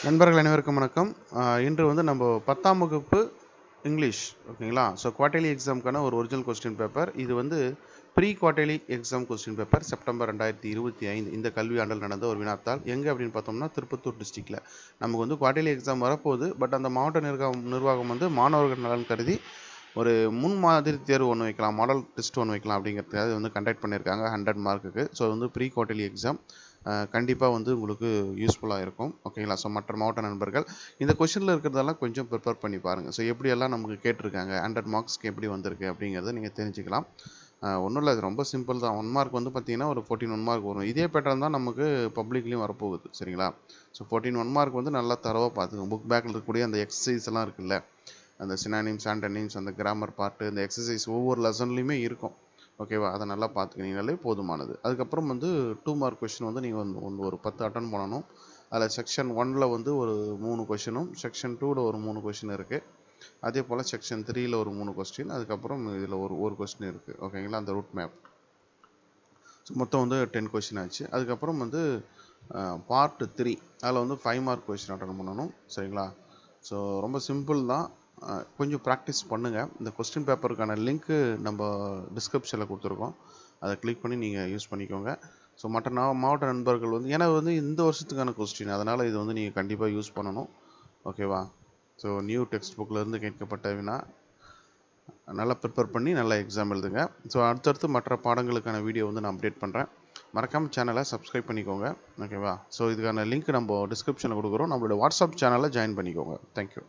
நண்பர்கள் அனைவருக்கும் வணக்கம். இன்று வந்து நம்ம 10ஆம் வகுப்பு இங்கிலீஷ் ஓகேங்களா. ஸோ குவார்ட்டர்லி எக்ஸாமுக்கான ஒரு ஒரிஜினல் கொஸ்டின் பேப்பர். இது வந்து pre quarterly exam question paper September 2025 இந்த கல்வி ஆண்டில் நடந்த ஒரு வினாத்தாள். எங்கே அப்படின்னு பார்த்தோம்னா திருப்பத்தூர் டிஸ்ட்ரிக்டில் நமக்கு வந்து குவார்ட்டர்லி எக்ஸாம் வரப்போகுது. பட் அந்த மாவட்ட நிர்வாகம் வந்து மாணவர்கள் நலன் கருதி ஒரு முன் மாதிரி தேர்வு ஒன்று வைக்கலாம், மாடல் டெஸ்ட் ஒன்று வைக்கலாம் அப்படிங்கிறதுக்காக வந்து கண்டக்ட் பண்ணியிருக்காங்க 100 மார்க்குக்கு. ஸோ வந்து ப்ரீ குவார்ட்டர்லி எக்ஸாம் கண்டிப்பாக வந்து உங்களுக்கு யூஸ்ஃபுல்லாக இருக்கும் ஓகேங்களா. ஸோ மற்ற மாவட்ட நண்பர்கள் இந்த கொஷனில் இருக்கிறதெல்லாம் கொஞ்சம் ப்ரிப்பேர் பண்ணி பாருங்கள். ஸோ எப்படியெல்லாம் நமக்கு கேட்டிருக்காங்க, 100 மார்க்ஸ்க்கு எப்படி வந்திருக்கு அப்படிங்கிறத நீங்கள் தெரிஞ்சுக்கலாம். ஒன்றும் இல்லை, அது ரொம்ப சிம்பிள் தான். 1 மார்க் வந்து பார்த்தீங்கன்னா ஒரு 14 1 மார்க் வரும். இதே பேட்டர்ன் தான் நமக்கு பப்ளிக்லேயும் வரப்போகுது சரிங்களா. ஸோ 14 1 மார்க் வந்து நல்லா தரவாக பார்த்துக்கோங்க. புக் பேக்கில் இருக்கக்கூடிய அந்த எக்ஸசைஸ் எல்லாம் இருக்குல்ல, அந்த சினானிம்ஸ் ஆண்டனிம்ஸ் அந்த கிராமர் பார்ட்டு இந்த எக்ஸசைஸ் ஒவ்வொரு லெசன்லையுமே இருக்கும் ஓகேவா. அதை நல்லா பார்த்துக்கினீங்கனாலே போதுமானது. அதுக்கப்புறம் வந்து 2 மார்க் கொஷின் வந்து நீங்கள் வந்து ஒரு 10 அட்டன் பண்ணணும். அதில் செக்ஷன் 1ல் வந்து ஒரு 3 கொஷினும், செக்ஷன் 2ல் ஒரு 3 கொஷின் இருக்குது. அதே போல் செக்ஷன் 3ல் ஒரு 3 கொஸ்டின், அதுக்கப்புறம் இதில் ஒரு கொஸ்டின் இருக்குது ஓகேங்களா, அந்த ரூட் மேப். ஸோ மொத்தம் வந்து 10 கொஷின் ஆச்சு. அதுக்கப்புறம் வந்து பார்ட் 3 அதில் வந்து 5 மார்க் கொஷின் அட்டன் பண்ணணும் சரிங்களா. ஸோ ரொம்ப சிம்பிள் தான். கொஞ்சம் ப்ராக்டிஸ் பண்ணுங்கள். இந்த கொஸ்டின் பேப்பருக்கான லிங்க்கு நம்ம டிஸ்கிரிப்ஷனில் கொடுத்துருக்கோம், அதை கிளிக் பண்ணி நீங்கள் யூஸ் பண்ணிக்கோங்க. ஸோ மற்ற மாவட்ட நண்பர்கள் வந்து ஏன்னா வந்து இந்த வருஷத்துக்கான கொஸ்டின், அதனால் இது வந்து நீங்கள் கண்டிப்பாக யூஸ் பண்ணணும் ஓகேவா. ஸோ நியூ டெக்ஸ்ட் புக்கிலேருந்து கேட்கப்பட்ட வினா நல்லா ப்ரிப்பேர் பண்ணி நல்லா எக்ஸாம் எழுதுங்க. ஸோ அடுத்தடுத்து மற்ற பாடங்களுக்கான வீடியோ வந்து நான் அப்டேட் பண்ணுறேன். மறக்காமல் சேனலை சப்ஸ்கிரைப் பண்ணிக்கோங்க ஓகேவா. ஸோ இதுக்கான லிங்க் நம்ம டிஸ்கிரிப்ஷனில் கொடுக்குறோம். நம்மளோட வாட்ஸ்அப் சேனலை ஜாயின் பண்ணிக்கோங்க. தேங்க்யூ.